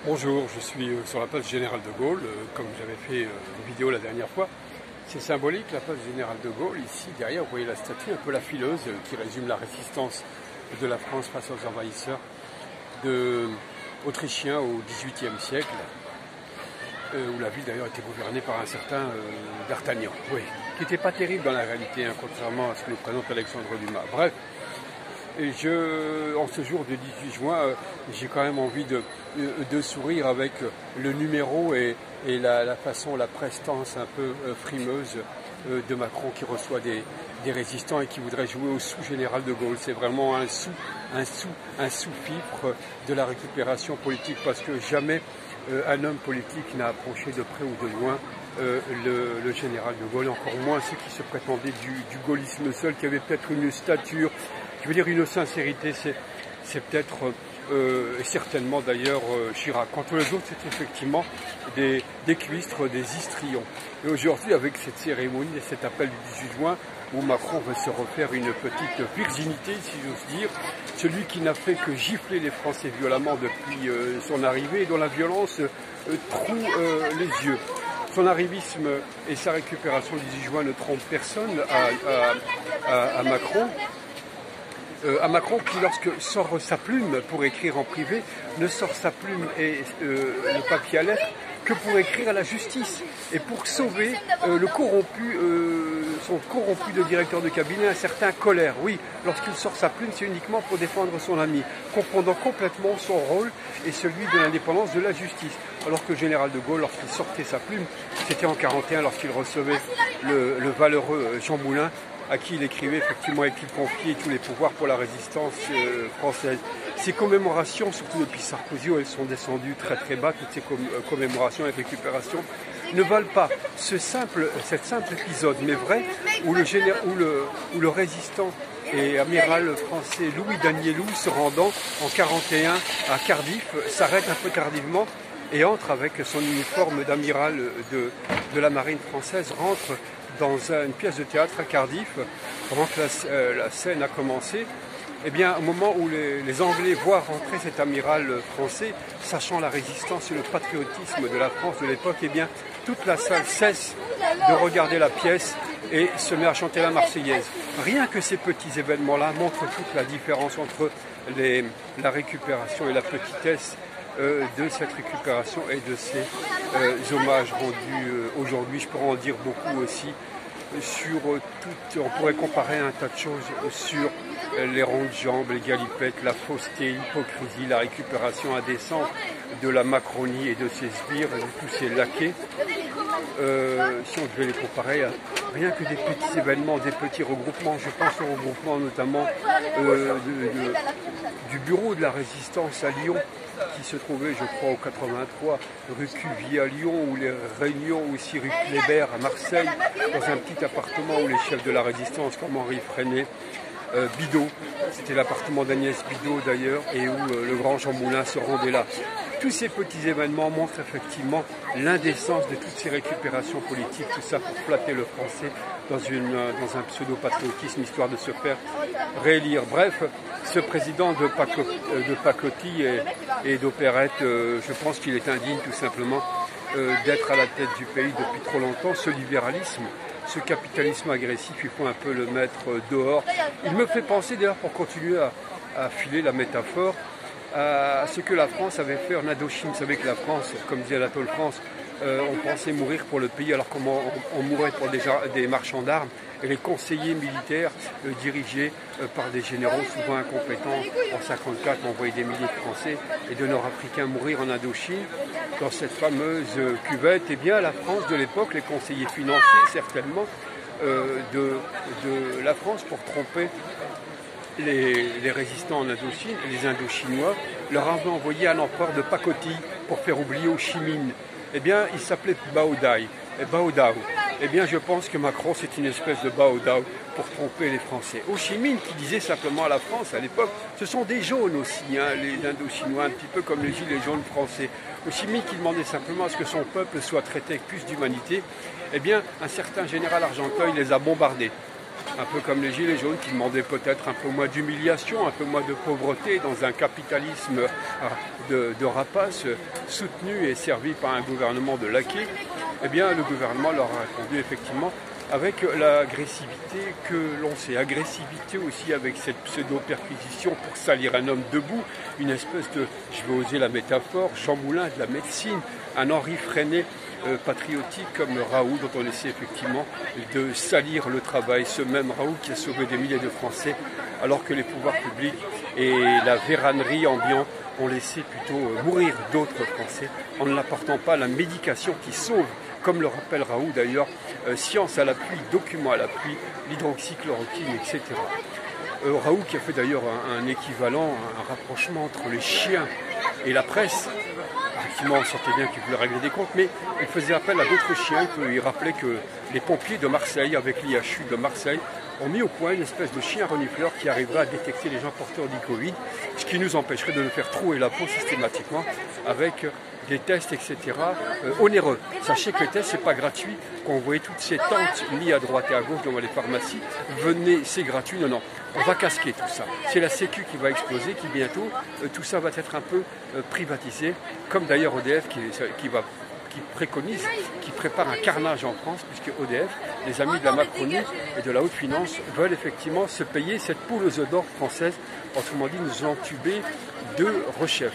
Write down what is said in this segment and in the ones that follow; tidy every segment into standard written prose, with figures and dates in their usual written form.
Bonjour, je suis sur la place Général de Gaulle, comme j'avais fait une vidéo la dernière fois. C'est symbolique, la place Général de Gaulle. Ici, derrière, vous voyez la statue un peu la fileuse qui résume la résistance de la France face aux envahisseurs autrichiens au XVIIIe siècle, où la ville d'ailleurs était gouvernée par un certain D'Artagnan, oui, qui n'était pas terrible dans la réalité, hein, contrairement à ce que nous présente Alexandre Dumas. Bref. Et en ce jour de 18 juin, j'ai quand même envie de sourire avec le numéro et la façon, la prestance un peu frimeuse de Macron qui reçoit des résistants et qui voudrait jouer au sous-général de Gaulle. C'est vraiment un sous-fifre de la récupération politique parce que jamais un homme politique n'a approché de près ou de loin le général de Gaulle, encore moins ceux qui se prétendaient du gaullisme seul, qui avait peut-être une stature, je veux dire une sincérité, c'est peut-être certainement d'ailleurs Chirac. Quant aux autres, c'est effectivement des cuistres, des histrions. Et aujourd'hui, avec cette cérémonie et cet appel du 18 juin, où Macron veut se refaire une petite virginité, si j'ose dire, celui qui n'a fait que gifler les Français violemment depuis son arrivée et dont la violence troue les yeux. Son arrivisme et sa récupération le 18 juin ne trompent personne à Macron. À Macron qui, lorsque sort sa plume pour écrire en privé, ne sort sa plume et le papier à lettres que pour écrire à la justice et pour sauver son corrompu de directeur de cabinet, un certain Colère. Oui, lorsqu'il sort sa plume, c'est uniquement pour défendre son ami, confondant complètement son rôle et celui de l'indépendance de la justice. Alors que le général de Gaulle, lorsqu'il sortait sa plume, c'était en 1941, lorsqu'il recevait le valeureux Jean Moulin, à qui il écrivait effectivement et qui confiait tous les pouvoirs pour la résistance française. Ces commémorations, surtout depuis Sarkozy, où elles sont descendues très très bas, toutes ces commémorations et récupérations, ne valent pas cet simple épisode, mais vrai, où le résistant et amiral français Louis Danielou, se rendant en 1941 à Cardiff, s'arrête un peu tardivement et entre avec son uniforme d'amiral de la marine française, rentre dans une pièce de théâtre à Cardiff, pendant que la scène a commencé. Eh bien, au moment où les Anglais voient rentrer cet amiral français, sachant la résistance et le patriotisme de la France de l'époque, eh bien, toute la salle cesse de regarder la pièce et se met à chanter la Marseillaise. Rien que ces petits événements-là montrent toute la différence entre la récupération et la petitesse de cette récupération et de ces hommages rendus aujourd'hui. Je pourrais en dire beaucoup aussi sur on pourrait comparer un tas de choses sur les ronds de jambes, les galipettes, la fausseté, l'hypocrisie, la récupération indécente de la Macronie et de ses sbires, et de tous ces laquais. Si on devait les comparer à rien que des petits événements, des petits regroupements, je pense au regroupement notamment du bureau de la résistance à Lyon, qui se trouvait, je crois, au 83, rue Cuvier à Lyon, ou les réunions aussi rue Kléber à Marseille, dans un petit appartement où les chefs de la résistance, comme Henri Freinet, Bidault, c'était l'appartement d'Agnès Bidault d'ailleurs, et où le grand Jean Moulin se rendait là. Tous ces petits événements montrent effectivement l'indécence de toutes ces récupérations politiques, tout ça pour flatter le français dans un pseudo-patriotisme, histoire de se faire réélire. Bref, ce président de pacotille et d'opérette, je pense qu'il est indigne tout simplement d'être à la tête du pays depuis trop longtemps. Ce libéralisme, ce capitalisme agressif, il faut un peu le mettre dehors. Il me fait penser d'ailleurs, pour continuer à filer la métaphore, à ce que la France avait fait en Indochine. Vous savez que la France, comme disait Anatole France, on pensait mourir pour le pays alors qu'on mourait pour des marchands d'armes, et les conseillers militaires dirigés par des généraux souvent incompétents en 1954 ont envoyé des milliers de Français et de Nord-Africains mourir en Indochine dans cette fameuse cuvette. Eh bien, la France de l'époque, les conseillers financiers certainement de la France, pour tromper les résistants en Indochine, les Indochinois, leur avaient envoyé un empereur de pacotille pour faire oublier Ho Chi Minh. Eh bien, il s'appelait Bao Dao. Eh bien, je pense que Macron, c'est une espèce de Bao Dao pour tromper les Français. Ho Chi Minh, qui disait simplement à la France, à l'époque, ce sont des jaunes aussi, hein, les Indochinois, un petit peu comme les gilets jaunes français. Ho Chi Minh qui demandait simplement à ce que son peuple soit traité avec plus d'humanité. Eh bien, un certain général Argenteuil les a bombardés. un peu comme les Gilets jaunes qui demandaient peut-être un peu moins d'humiliation, un peu moins de pauvreté dans un capitalisme de rapaces soutenu et servi par un gouvernement de laquais. Eh bien, le gouvernement leur a répondu effectivement avec l'agressivité que l'on sait. Agressivité aussi avec cette pseudo-perquisition pour salir un homme debout, une espèce de, je vais oser la métaphore, Jean Moulin de la médecine, un Henri Freinet patriotique comme Raoult, dont on essaie effectivement de salir le travail, ce même Raoult qui a sauvé des milliers de Français, alors que les pouvoirs publics et la véranerie ambiante ont laissé plutôt mourir d'autres Français en ne l'apportant pas la médication qui sauve, comme le rappelle Raoult d'ailleurs, science à l'appui, documents à l'appui, l'hydroxychloroquine, etc. Raoult qui a fait d'ailleurs un équivalent, un rapprochement entre les chiens et la presse. Effectivement, on sentait bien qu'il voulait régler des comptes, mais il faisait appel à d'autres chiens. Il rappelait que les pompiers de Marseille, avec l'IHU de Marseille, ont mis au point une espèce de chien renifleur qui arriverait à détecter les gens porteurs du Covid, ce qui nous empêcherait de nous faire trouer la peau systématiquement avec des tests, etc. Onéreux. Sachez que les tests, c'est pas gratuit. Quand vous voyez toutes ces tentes mises à droite et à gauche dans les pharmacies, venez, c'est gratuit. Non, non, on va casquer tout ça. C'est la Sécu qui va exploser, qui bientôt, tout ça va être un peu privatisé, comme d'ailleurs EDF qui préconise, qui prépare un carnage en France, puisque EDF, les amis de la Macronie et de la haute finance, veulent effectivement se payer cette poule aux œufs d'or française, autrement dit nous entuber de rechef.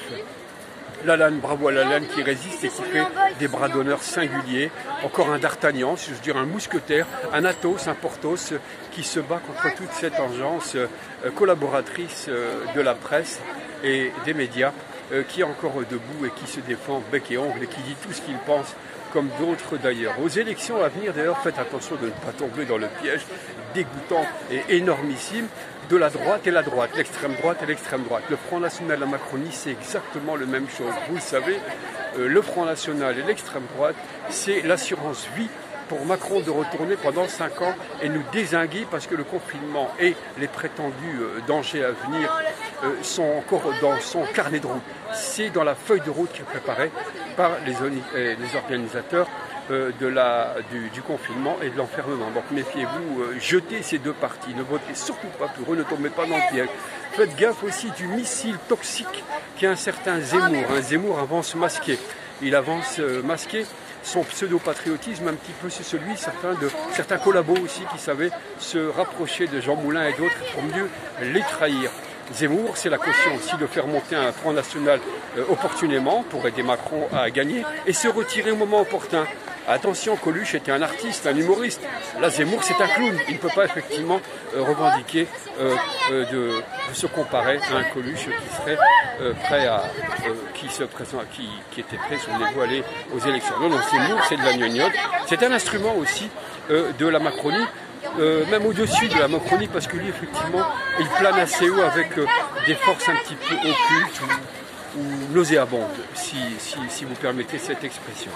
Lalanne, bravo à Lalanne qui résiste et qui fait des bras d'honneur singuliers. Encore un d'Artagnan, si je veux dire un mousquetaire, un Athos, un Porthos qui se bat contre toute cette engeance collaboratrice de la presse et des médias qui est encore debout et qui se défend bec et ongle et qui dit tout ce qu'il pense, comme d'autres d'ailleurs. Aux élections à venir, d'ailleurs, faites attention de ne pas tomber dans le piège dégoûtant et énormissime de la droite et la droite, l'extrême droite et l'extrême droite. Le Front National et la Macronie, c'est exactement la même chose. Vous le savez, le Front National et l'extrême droite, c'est l'assurance vie pour Macron de retourner pendant 5 ans et nous dézinguer parce que le confinement et les prétendus dangers à venir sont encore dans son carnet de route. C'est dans la feuille de route qui est préparée par les organisateurs du confinement et de l'enfermement. Donc méfiez-vous, jetez ces deux partis, ne votez surtout pas pour eux, ne tombez pas dans le piège. Faites gaffe aussi du missile toxique qui est un certain Zemmour. Un Zemmour avance masqué. Il avance masqué. Son pseudo-patriotisme, un petit peu, c'est celui de certains collabos aussi qui savaient se rapprocher de Jean Moulin et d'autres pour mieux les trahir. Zemmour, c'est la caution aussi de faire monter un Front National opportunément pour aider Macron à gagner et se retirer au moment opportun. Attention, Coluche était un artiste, un humoriste. Là, Zemmour, c'est un clown. Il ne peut pas effectivement revendiquer de se comparer à un Coluche qui serait prêt à, qui était prêt, souvenez-vous, à aller aux élections. Non, non, Zemmour, c'est de la gnognotte. C'est un instrument aussi de la Macronie. Même au-dessus de la Macronie, parce que lui, effectivement, il plane assez haut avec des forces un petit peu occultes ou nauséabondes, si vous permettez cette expression.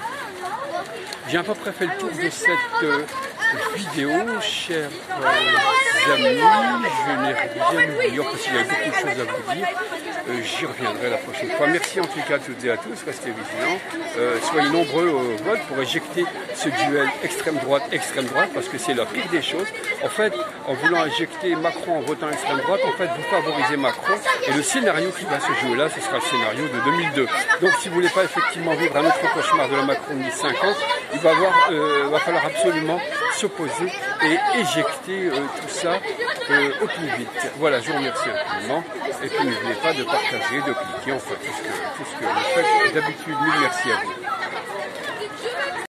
J'ai à peu près fait le tour de cette vidéo, chers amis. Je n'ai rien oublié, parce qu'il y a beaucoup de choses à vous dire. J'y reviendrai la prochaine fois. Merci en tout cas à toutes et à tous, restez vigilants. Soyez nombreux au vote pour éjecter ce duel extrême droite, parce que c'est la pire des choses. En fait, en voulant éjecter Macron en votant extrême droite, en fait, vous favorisez Macron. Et le scénario qui va se jouer là, ce sera le scénario de 2002. Donc si vous ne voulez pas effectivement vivre un autre cauchemar de la Macronie 5 ans, il va falloir absolument s'opposer et éjecter tout ça au plus vite. Voilà, je vous remercie infiniment. Et puis n'oubliez pas de partager, de cliquer, enfin tout ce que vous faites d'habitude. Mille merci à vous.